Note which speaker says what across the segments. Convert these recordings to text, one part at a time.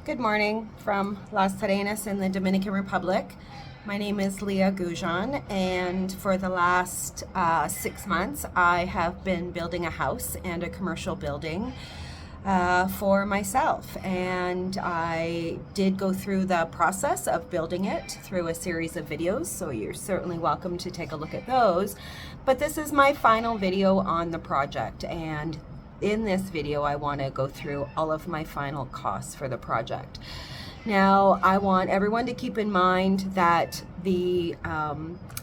Speaker 1: Good morning from Las Terrenas in the Dominican Republic. My name is Leah Goujon, and for the last 6 months I have been building a house and a commercial building for myself. And I did go through the process of building it through a series of videos, so you're certainly welcome to take a look at those. But this is my final video on the project, and in this video I want to go through all of my final costs for the project. Now, I want everyone to keep in mind that the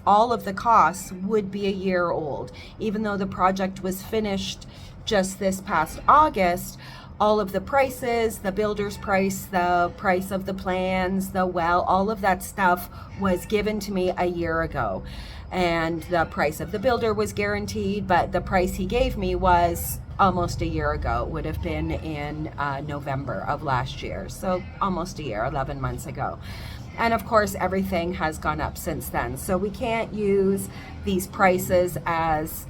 Speaker 1: all of the costs would be a year old. Even though the project was finished just this past August, all of the prices, the builder's price, the price of the plans, the well, all of that stuff was given to me a year ago. And the price of the builder was guaranteed, but the price he gave me was almost a year ago. It would have been in November of last year. So almost a year, 11 months ago. And of course, everything has gone up since then. So we can't use these prices as,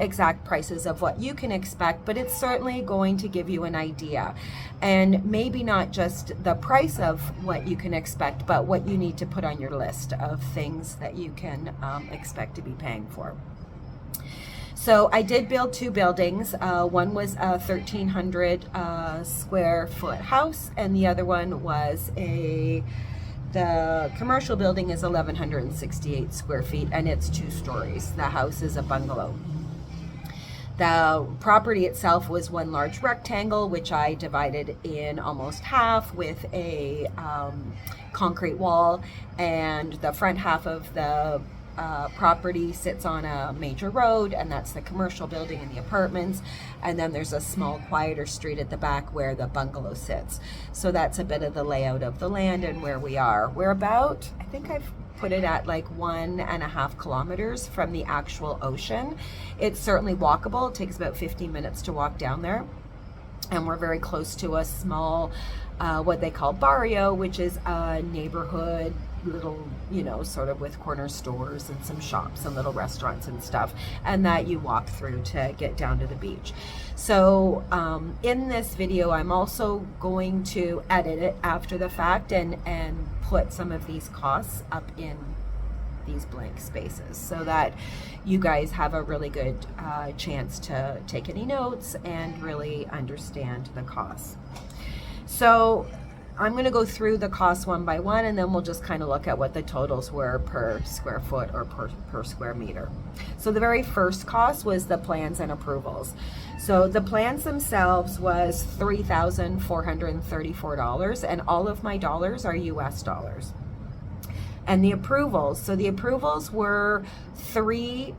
Speaker 1: exact prices of what you can expect, but it's certainly going to give you an idea. And maybe not just the price of what you can expect, but what you need to put on your list of things that you can expect to be paying for. So I did build two buildings. One was a 1,300 square foot house, and the other one was the commercial building is 1,168 square feet, and it's 2 stories. The house is a bungalow. The property itself was one large rectangle, which I divided in almost half with a concrete wall, and the front half of the property sits on a major road, and that's the commercial building and the apartments, and then there's a small quieter street at the back where the bungalow sits. So that's a bit of the layout of the land and where we are. We're about, I think I've put it at like 1.5 kilometers from the actual ocean. It's certainly walkable. It takes about 15 minutes to walk down there, and we're very close to a small what they call barrio, which is a neighborhood, little, sort of with corner stores and some shops and little restaurants and stuff, and that you walk through to get down to the beach. So in this video, I'm also going to edit it after the fact and put some of these costs up in these blank spaces so that you guys have a really good chance to take any notes and really understand the costs. So I'm going to go through the costs one by one, and then we'll just kind of look at what the totals were per square foot or per square meter. So the very first cost was the plans and approvals. So the plans themselves was $3,434, and all of my dollars are US dollars. And the approvals, so the approvals were 3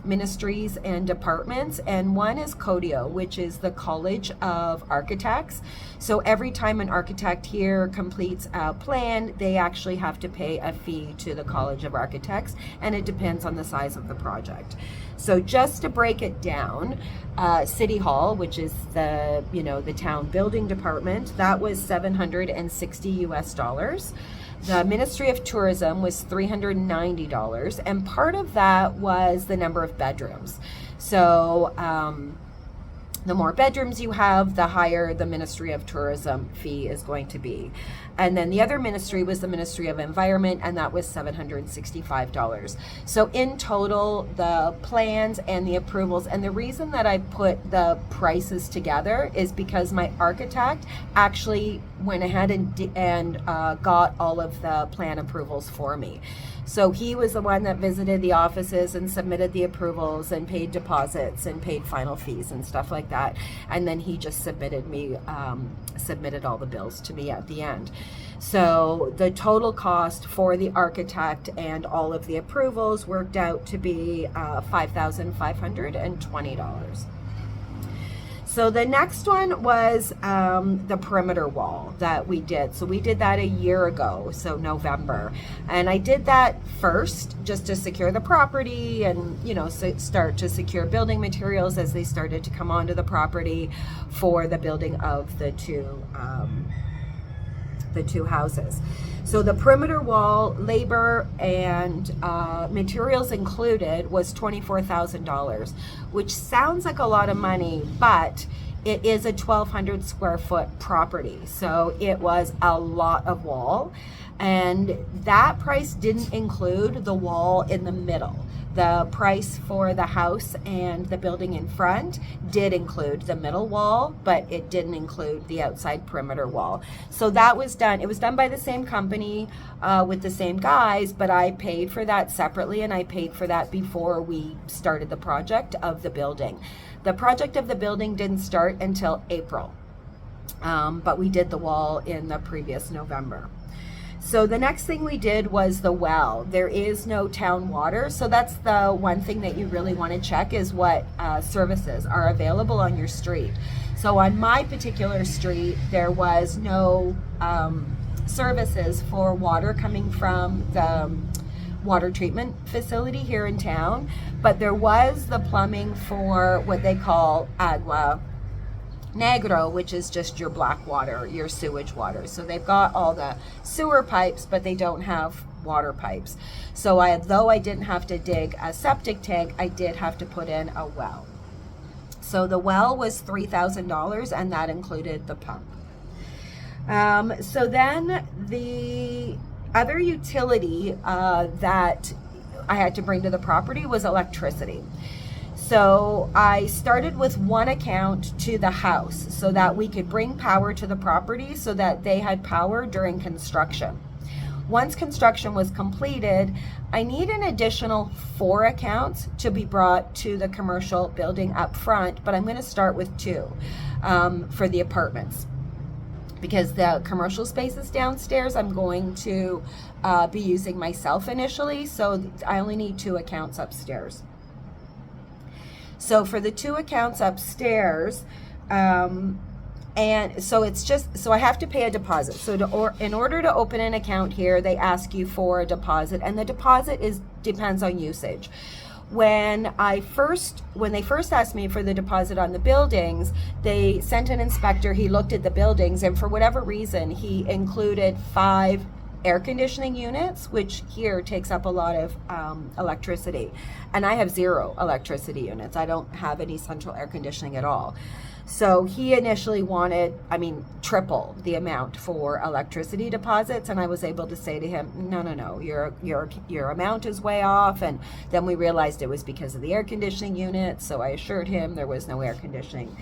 Speaker 1: ministries and departments, and one is CODIO, which is the College of Architects. So every time an architect here completes a plan, they actually have to pay a fee to the College of Architects, and it depends on the size of the project. So just to break it down, City Hall, which is the town building department, that was $760 US dollars. The Ministry of Tourism was $390, and part of that was the number of bedrooms. So the more bedrooms you have, the higher the Ministry of Tourism fee is going to be. And then the other ministry was the Ministry of Environment, and that was $765. So in total, the plans and the approvals, and the reason that I put the prices together is because my architect actually went ahead and got all of the plan approvals for me. So he was the one that visited the offices and submitted the approvals and paid deposits and paid final fees and stuff like that. And then he just submitted all the bills to me at the end. So the total cost for the architect and all of the approvals worked out to be $5,520. So the next one was the perimeter wall that we did. So we did that a year ago, so November. And I did that first just to secure the property and, start to secure building materials as they started to come onto the property for the building of the two houses. So the perimeter wall, labor and materials included was $24,000, which sounds like a lot of money, but It is a 1,200 square foot property, so it was a lot of wall, and that price didn't include the wall in the middle. The price for the house and the building in front did include the middle wall, but it didn't include the outside perimeter wall. So that was done. It was done by the same company with the same guys, but I paid for that separately, and I paid for that before we started the project of the building. The project of the building didn't start until April, but we did the wall in the previous November. So the next thing we did was the well. There is no town water, so that's the one thing that you really want to check is what services are available on your street. So on my particular street, there was no services for water coming from the water treatment facility here in town, but there was the plumbing for what they call agua negro, which is just your black water, your sewage water. So they've got all the sewer pipes, but they don't have water pipes. So though I didn't have to dig a septic tank, I did have to put in a well. So the well was $3,000, and that included the pump. So then the other utility that I had to bring to the property was electricity. So I started with one account to the house so that we could bring power to the property so that they had power during construction. Once construction was completed, I need an additional 4 accounts to be brought to the commercial building up front, but I'm going to start with 2 for the apartments. Because the commercial spaces downstairs, I'm going to be using myself initially, so I only need 2 accounts upstairs. So for the 2 accounts upstairs, and so it's just, so I have to pay a deposit. So in order to open an account here, they ask you for a deposit, and the deposit depends on usage. When they first asked me for the deposit on the buildings, they sent an inspector. He looked at the buildings, and for whatever reason, he included 5 air conditioning units, which here takes up a lot of electricity. And I have 0 electricity units. I don't have any central air conditioning at all. So he initially wanted, triple the amount for electricity deposits, and I was able to say to him, no, your amount is way off. And then we realized it was because of the air conditioning unit, so I assured him there was no air conditioning.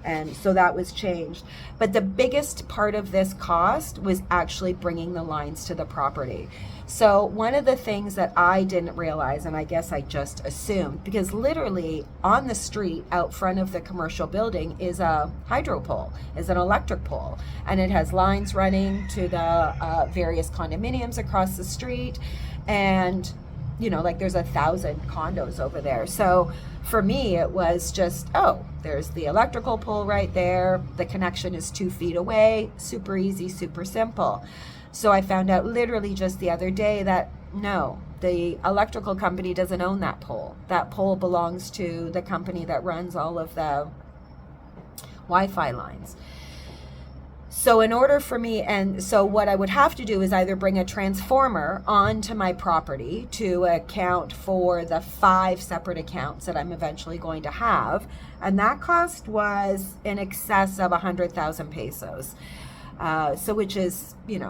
Speaker 1: And so that was changed. But the biggest part of this cost was actually bringing the lines to the property. So one of the things that I didn't realize, and I guess I just assumed, because literally on the street out front of the commercial building is a hydro pole, is an electric pole, and it has lines running to the various condominiums across the street. And there's 1,000 condos over there. So for me, it was just, there's the electrical pole right there. The connection is 2 feet away. Super easy, super simple. So I found out literally just the other day that no, the electrical company doesn't own that pole. That pole belongs to the company that runs all of the Wi-Fi lines. So in order for me, and so what I would have to do is either bring a transformer onto my property to account for the 5 separate accounts that I'm eventually going to have. And that cost was in excess of 100,000 pesos. So which is, I don't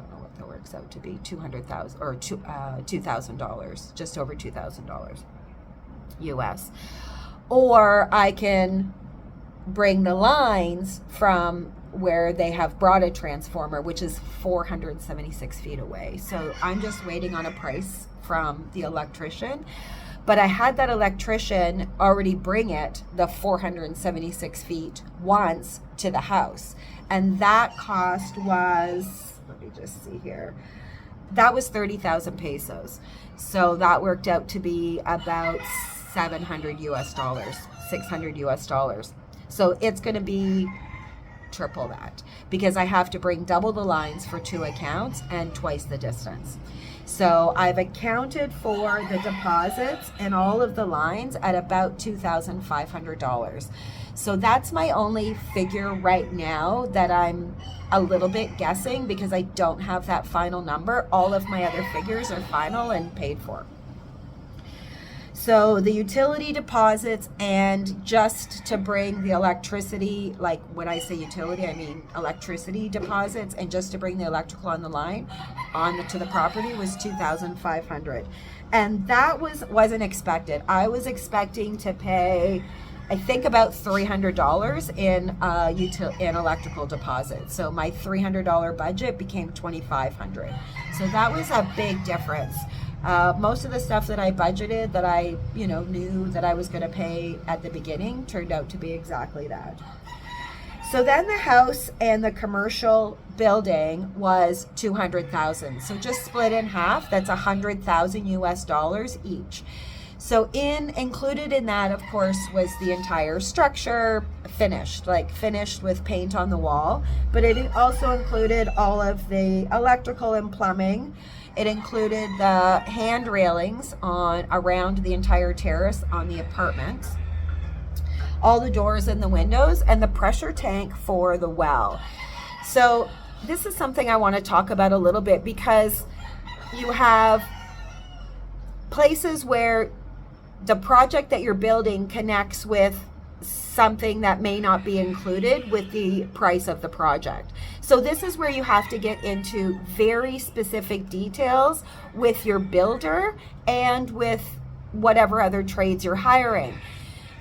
Speaker 1: know what that works out to be, 200,000 or $2,000, just over $2,000 US. Or I can bring the lines from where they have brought a transformer, which is 476 feet away. So I'm just waiting on a price from the electrician. But I had that electrician already bring it the 476 feet once to the house. And that cost was, let me just see here, that was 30,000 pesos. So that worked out to be about $700 US, $600 US. So it's going to be triple that because I have to bring double the lines for 2 accounts and twice the distance. So I've accounted for the deposits and all of the lines at about $2,500. So that's my only figure right now that I'm a little bit guessing because I don't have that final number. All of my other figures are final and paid for. So the utility deposits, and just to bring the electricity, like when I say utility, I mean electricity deposits, and just to bring the electrical on the line to the property was $2,500. And that wasn't expected. I was expecting to pay, I think, about $300 in electrical deposits. So my $300 budget became $2,500. So that was a big difference. Most of the stuff that I budgeted, that I knew that I was going to pay at the beginning, turned out to be exactly that. So then the house and the commercial building was $200,000. So just split in half, that's $100,000 US each. So included in that, of course, was the entire structure finished with paint on the wall. But it also included all of the electrical and plumbing. It included the hand railings around the entire terrace on the apartments, all the doors and the windows, and the pressure tank for the well. So this is something I want to talk about a little bit, because you have places where the project that you're building connects with something that may not be included with the price of the project. So this is where you have to get into very specific details with your builder and with whatever other trades you're hiring.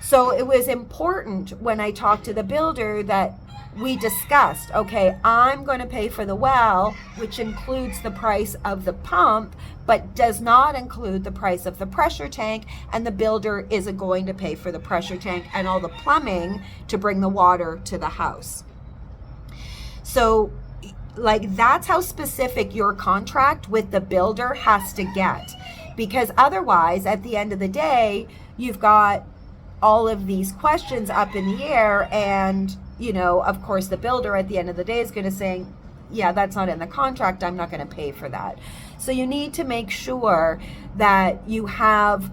Speaker 1: So it was important when I talked to the builder that we discussed, okay, I'm going to pay for the well, which includes the price of the pump, but does not include the price of the pressure tank, and the builder isn't going to pay for the pressure tank and all the plumbing to bring the water to the house. So that's how specific your contract with the builder has to get, because otherwise at the end of the day, you've got all of these questions up in the air, and of course the builder at the end of the day is going to say, yeah, that's not in the contract, I'm not going to pay for that. So you need to make sure that you have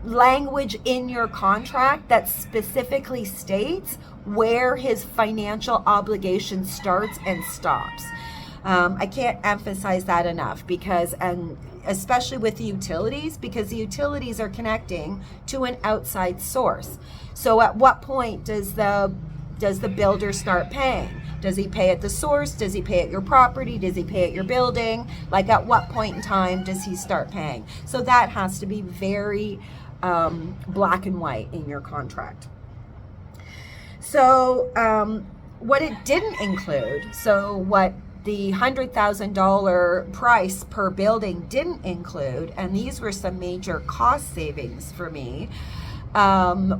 Speaker 1: language in your contract that specifically states where his financial obligation starts and stops. I can't emphasize that enough, and especially with the utilities, because the utilities are connecting to an outside source. So at what point does the builder start paying? Does he pay at the source? Does he pay at your property? Does he pay at your building? At what point in time does he start paying? So that has to be very black and white in your contract. So what it didn't include, what the $100,000 price per building didn't include, and these were some major cost savings for me,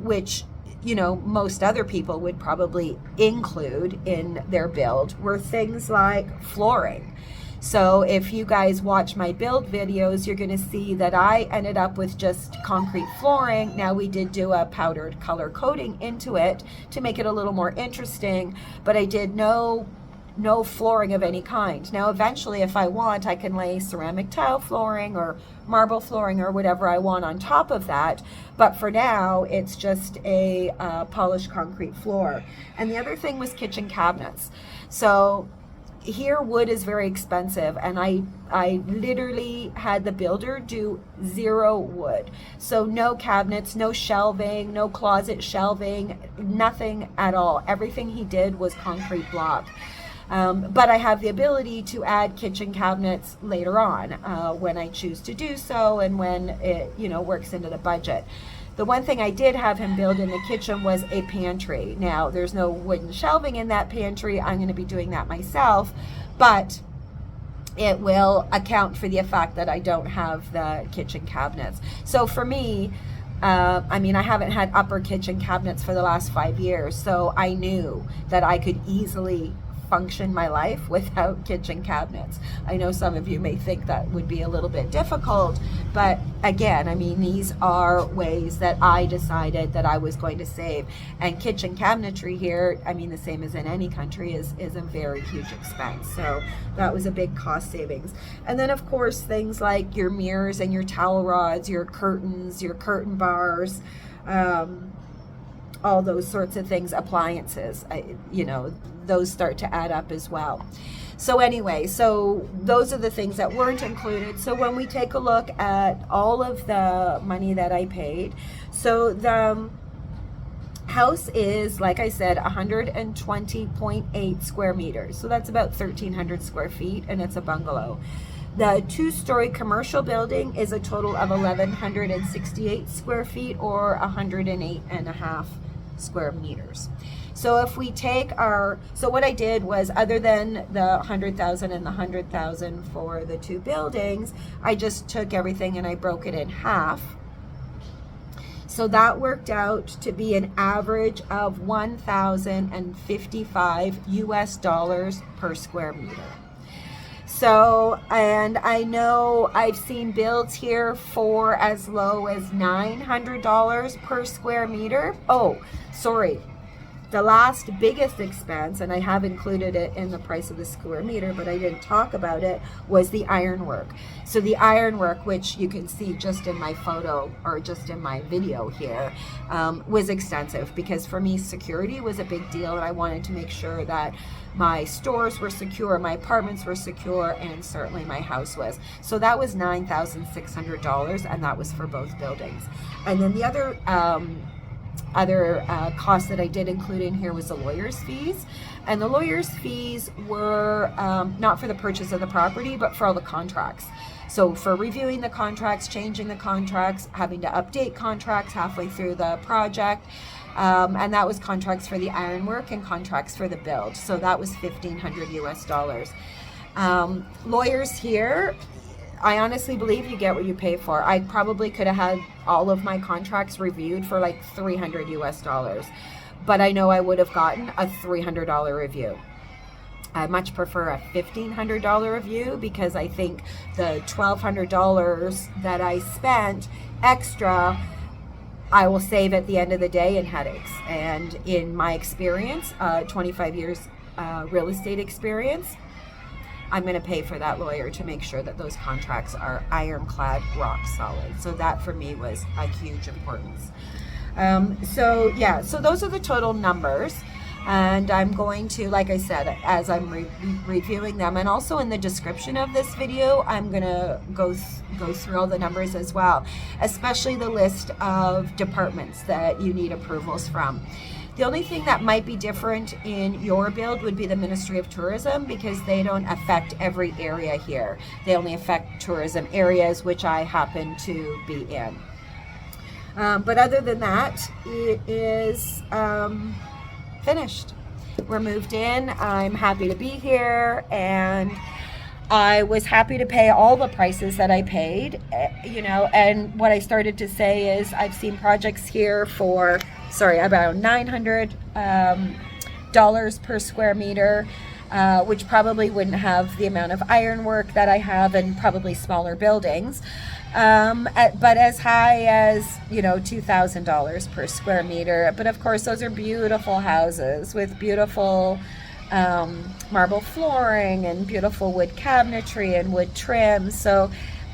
Speaker 1: which most other people would probably include in their build, were things like flooring. So if you guys watch my build videos, you're going to see that I ended up with just concrete flooring. Now, we did do a powdered color coating into it to make it a little more interesting, but I did no flooring of any kind. Now, eventually, if I want, I can lay ceramic tile flooring or marble flooring or whatever I want on top of that. But for now, it's just a polished concrete floor. And the other thing was kitchen cabinets. So here, wood is very expensive, and I literally had the builder do zero wood. So no cabinets, no shelving, no closet shelving, nothing at all. Everything he did was concrete block. But I have the ability to add kitchen cabinets later on when I choose to do so, and when it works into the budget. The one thing I did have him build in the kitchen was a pantry. Now, there's no wooden shelving in that pantry. I'm going to be doing that myself, but it will account for the fact that I don't have the kitchen cabinets. So for me, I haven't had upper kitchen cabinets for the last 5 years, so I knew that I could easily function my life without kitchen cabinets. I know some of you may think that would be a little bit difficult, but again, these are ways that I decided that I was going to save. And kitchen cabinetry here, the same as in any country, is a very huge expense. So that was a big cost savings. And then of course, things like your mirrors and your towel rods, your curtains, your curtain bars, all those sorts of things, appliances, those start to add up as well. So anyway, so those are the things that weren't included. So when we take a look at all of the money that I paid, so the house is, like I said, 120.8 square meters. So that's about 1,300 square feet, and it's a bungalow. The 2-story commercial building is a total of 1,168 square feet, or 108.5 square meters. So if we take so what I did was, other than the 100,000 and the 100,000 for the 2 buildings, I just took everything and I broke it in half. So that worked out to be an average of $1,055 per square meter. So, and I know I've seen builds here for as low as $900 per square meter. Oh, sorry. The last biggest expense, and I have included it in the price of the square meter, but I didn't talk about it, was the ironwork. So the ironwork, which you can see just in my photo or just in my video here, was extensive, because for me, security was a big deal, and I wanted to make sure that my stores were secure, my apartments were secure, and certainly my house was. So that was $9,600, and that was for both buildings. And then the other cost that I did include in here was the lawyer's fees. And the lawyer's fees were not for the purchase of the property, but for all the contracts. So for reviewing the contracts, changing the contracts, having to update contracts halfway through the project. And that was contracts for the ironwork and contracts for the build. So that was $1,500 US. Lawyers here, I honestly believe you get what you pay for. I probably could have had all of my contracts reviewed for like $300 US, but I know I would have gotten a $300 review. I much prefer a $1,500 review, because I think the $1,200 that I spent extra, I will save at the end of the day in headaches. And in my experience, 25 years real estate experience, I'm going to pay for that lawyer to make sure that those contracts are ironclad, rock solid. So that for me was a huge importance. So those are the total numbers. And I'm going to, like I said, as I'm reviewing them, and also in the description of this video, I'm going to go through all the numbers as well, especially the list of departments that you need approvals from. The only thing that might be different in your build would be the Ministry of Tourism, because they don't affect every area here. They only affect tourism areas, which I happen to be in. But other than that, it is finished. We're moved in. I'm happy to be here, and I was happy to pay all the prices that I paid, and what I started to say is I've seen projects here for, about $900 per square meter, which probably wouldn't have the amount of ironwork that I have, and probably smaller buildings, but as high as, $2,000 per square meter. But of course, those are beautiful houses with beautiful marble flooring and beautiful wood cabinetry and wood trim. So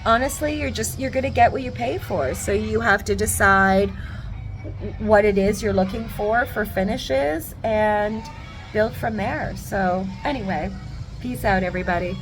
Speaker 1: honestly, you're going to get what you pay for. So you have to decide what it is you're looking for finishes and build from there. So anyway, peace out, everybody.